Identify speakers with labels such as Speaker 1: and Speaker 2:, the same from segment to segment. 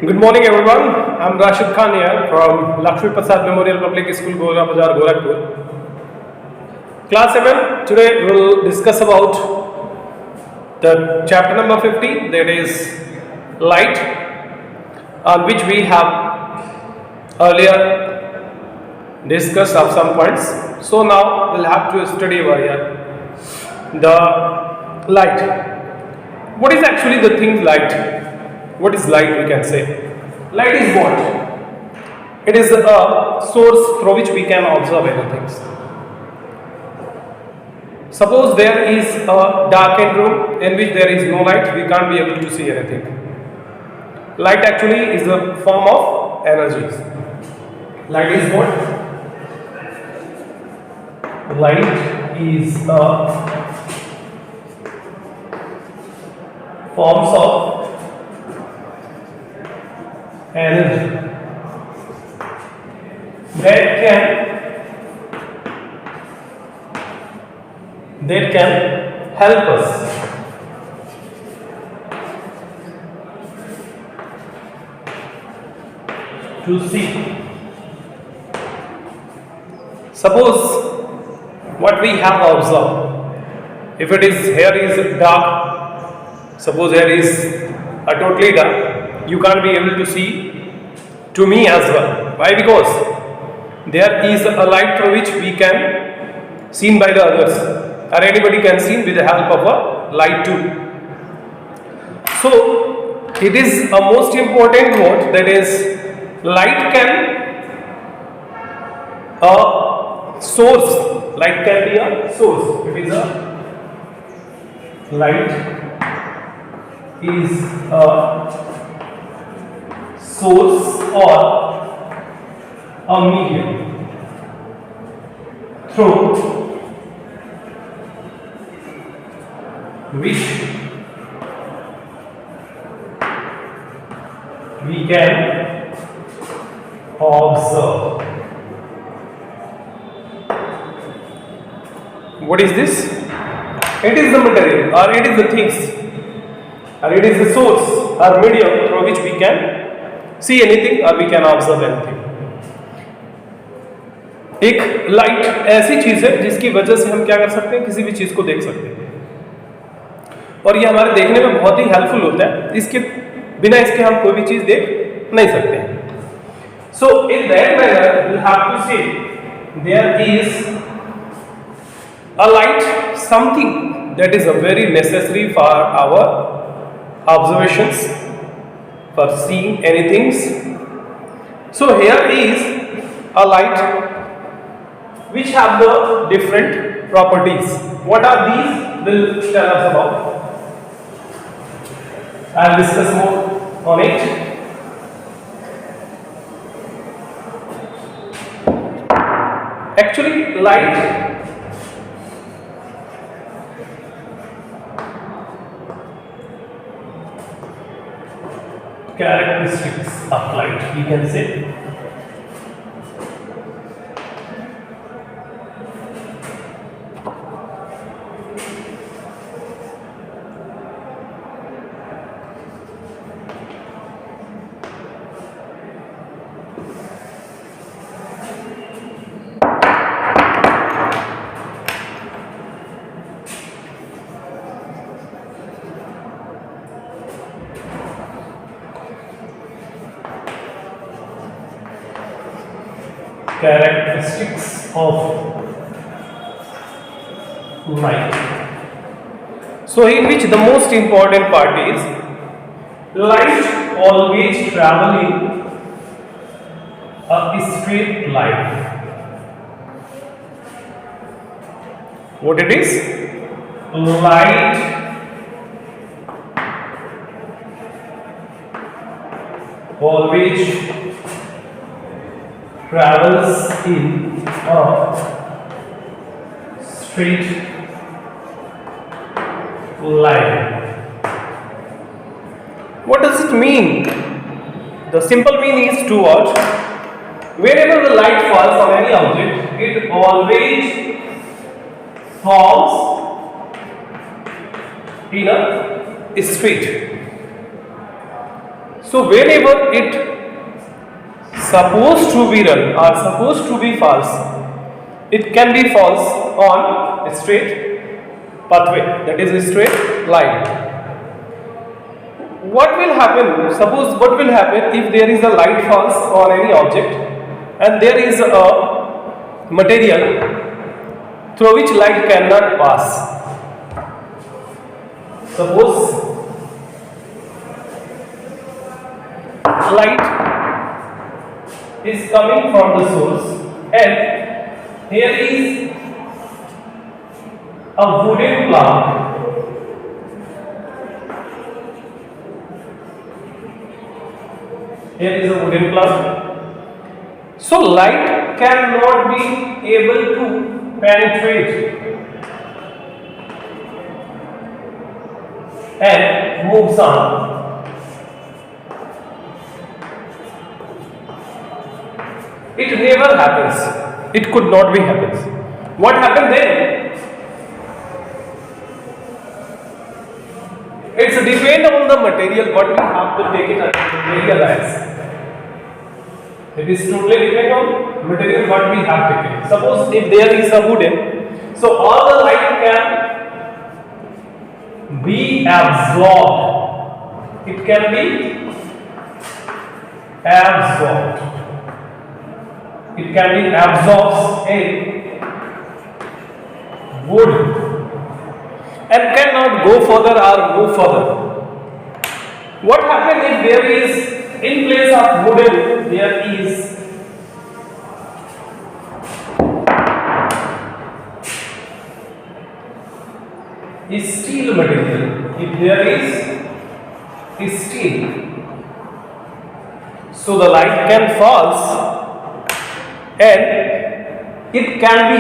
Speaker 1: Good morning, everyone. I'm Rashid Khan here from Lakshmi Prasad Memorial Public School, Gora Bazaar, Gorakhpur. Class 7. Today we'll discuss about the chapter number 50, that is light, on which we have earlier discussed of some points. So now we'll have to study over here the light. What is actually the thing light? What is light, we can say? Light is what? It is a source through which we can observe anything. Suppose there is a darkened room in which there is no light, we can't be able to see anything. Light actually is a form of energies. Light is what? Light is a forms of energy that can help us to see. Suppose what we have observed, if it is here is dark, suppose here is a totally dark, you can't be able to see to me as well. Why? Because there is a light through which we can seen by the others, or anybody can see with the help of a light too. So it is a most important word, that is light can a source. Light can be a source. It is a light is a source or a medium through which we can observe. What is this? It is the material, or it is the things, or it is the source or medium through which we can see anything or we can observe anything. एक light ऐसी चीज है जिसकी वजह से हम क्या कर सकते हैं, किसी भी चीज को देख सकते हैं, और ये हमारे देखने में बहुत ही हेल्पफुल होता है. इसके बिना इसके हम कोई भी चीज देख नहीं सकते हैं. So in that manner we have to say there is a light, something that is a very necessary for our observations, for seeing anything. So here is a light which have the different properties. What are these? Will tell us about. I'll discuss more on it. Actually, light characteristics of light, you can say. Characteristics of light. So in which the most important part is light always traveling a straight line. What it is? Light always travels in a straight line. What does it mean? The simple meaning is two words. Whenever the light falls on any object, it always falls in a straight. So whenever it supposed to be run or supposed to be false, it can be false on a straight pathway, that is a straight line. What will happen? Suppose what will happen if there is a light falls on any object and there is a material through which light cannot pass. Suppose light is coming from the source and here is a wooden plug. Here is a wooden plug. So light cannot be able to penetrate and moves on. It never happens. It could not be happens. What happened then? It's depend on the material what we have to take it and realize. It is totally depend on material what we have taken. Suppose if there is a wooden, so all the light can be absorbed. It can be absorbed. It can be absorbed in wood and cannot go further or move further. What happens if there is in place of wooden there is steel material? If there is steel, so the light can fall and it can be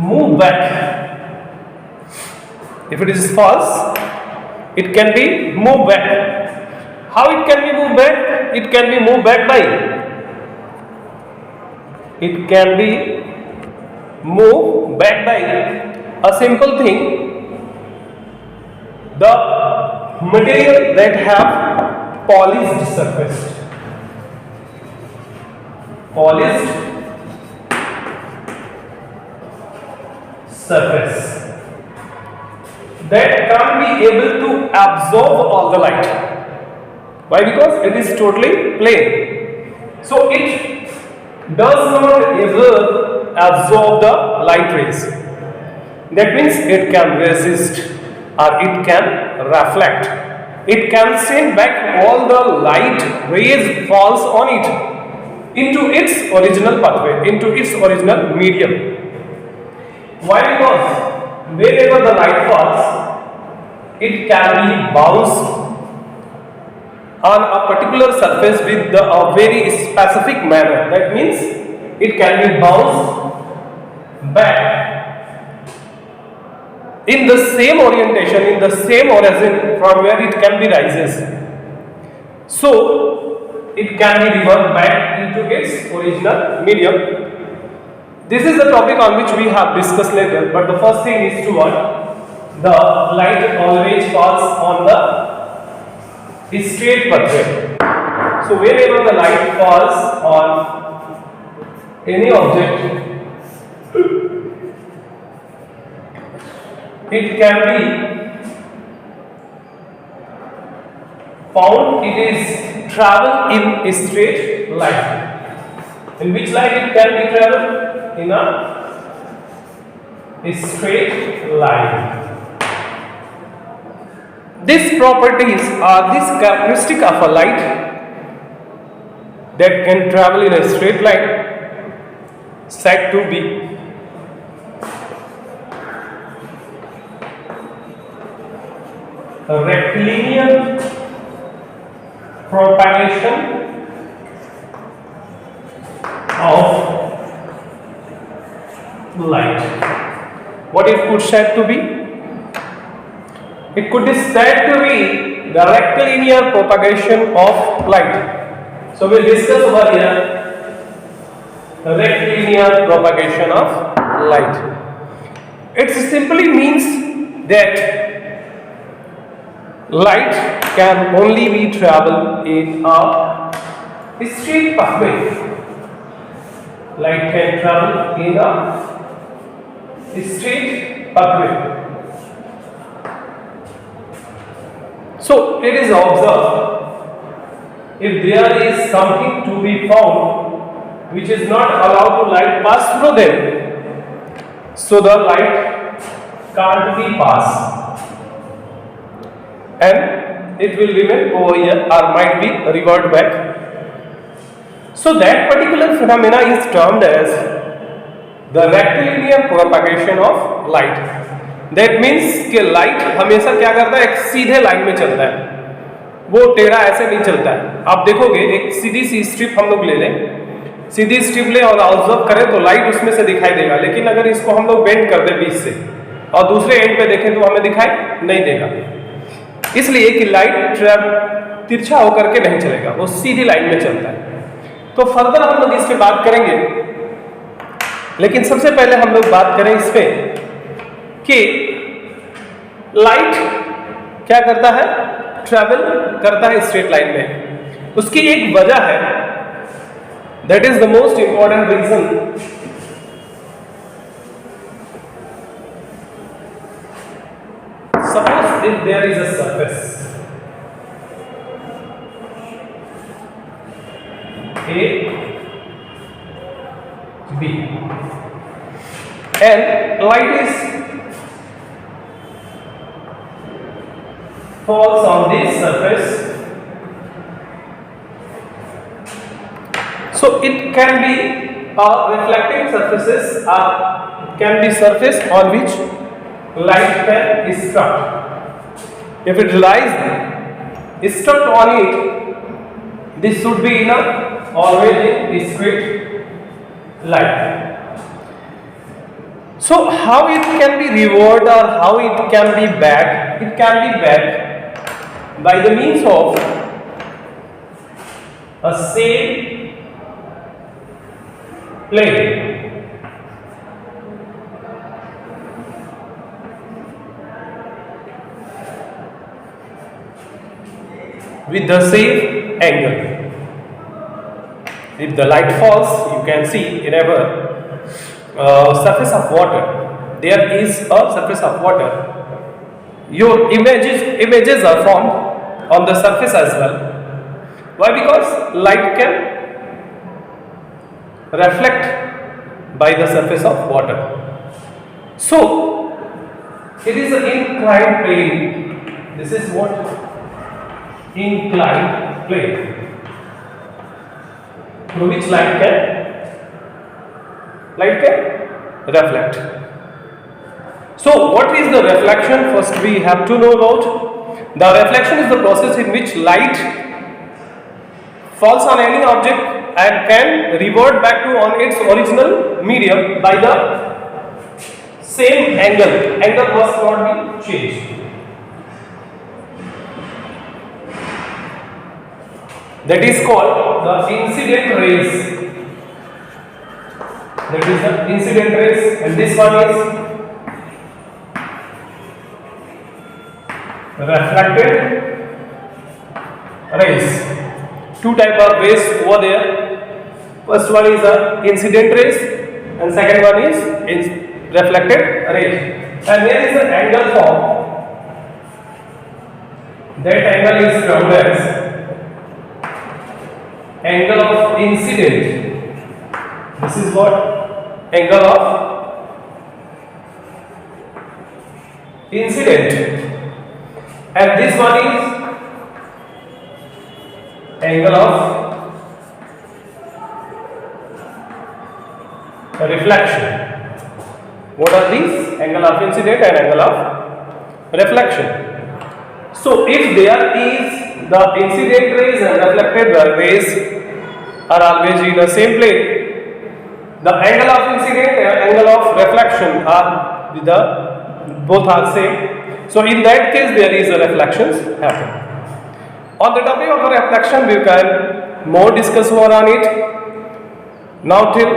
Speaker 1: moved back. If it is false, it can be moved back. How it can be moved back? It can be moved back by a simple thing. The material that have polished surface. That can't be able to absorb all the light. Why? Because it is totally plain. So it does not ever absorb the light rays. That means it can resist or it can reflect. It can send back all the light rays falls on it into its original pathway, into its original medium. Why? Because wherever the light falls, it can be bounced on a particular surface with a very specific manner. That means it can be bounced back in the same orientation, in the same origin from where it can be rises. So it can be reverted back into its original medium. This is the topic on which we have discussed later, but the first thing is to what? The light always falls on the straight pathway. So wherever the light falls on any object, it can be found it is travel in a straight line. In which line it can be travel? In a straight line. These properties are this characteristic of a light that can travel in a straight line said to be a rectilinear propagation of light. What it could said to be? It could be said to be the rectilinear propagation of light. So we'll discuss over here the rectilinear propagation of light. It simply means that light can only be travel in a straight pathway. Light can travel in a straight pathway. So it is observed, if there is something to be found which is not allowed to light pass through them, so the light can't be passed and it will remain over here or might be revert back. So that particular phenomena is termed as the rectilinear propagation of light. That means कि light हमेशा क्या करता है, एक सीधे line में चलता है, वो टेढ़ा ऐसे नहीं चलता है। आप देखोगे एक सीधी सी स्ट्रिप हम लोग ले लें, सीधी स्ट्रिप ले और ऑब्जर्व करें तो लाइट उसमें से दिखाई देगा, लेकिन अगर इसको हम लोग बेंड कर दें बीच से और दूसरे एंड पे देखें तो हमें दिखाई नहीं देगा, इसलिए कि लाइट तिरछा होकर के नहीं चलेगा, वो सीधी लाइन में चलता है। तो फर्दर हम लोग इस पे बात करेंगे, लेकिन सबसे पहले हम लोग बात करें इस पे कि लाइट क्या करता है, ट्रैवल करता है स्ट्रेट लाइन में। उसकी एक वजह है, that is the most important reason. Suppose if there is a surface A, B, and light is falls on this surface, so it can be reflecting surfaces or can be surface on which light can struck. If it lies struck on it, this should be enough, always in straight line. So how it can be revert or how it can be back? It can be back by the means of a same plane. With the same angle. If the light falls, you can see in a surface of water, there is a surface of water. Your images are formed on the surface as well. Why? Because light can reflect by the surface of water. So it is an inclined plane. This is what? Inclined plane through which light can reflect. So what is the reflection? First we have to know about the reflection is the process in which light falls on any object and can revert back to on its original medium by the same angle. Angle must not be changed. That is called the incident rays. That is the incident rays, and this one is reflected rays. Two type of rays over there. First one is the incident rays, and second one is reflected rays. And there is an angle formed. That angle is termed as angle of incident. This is what? Angle of incident. And this one is angle of reflection. What are these? Angle of incident and angle of reflection. So if there is the incident rays and reflected rays are always in the same plane, the angle of incident and angle of reflection are both are same. So in that case there is a reflections happen. On the topic of reflection we can more discuss more on it. Now till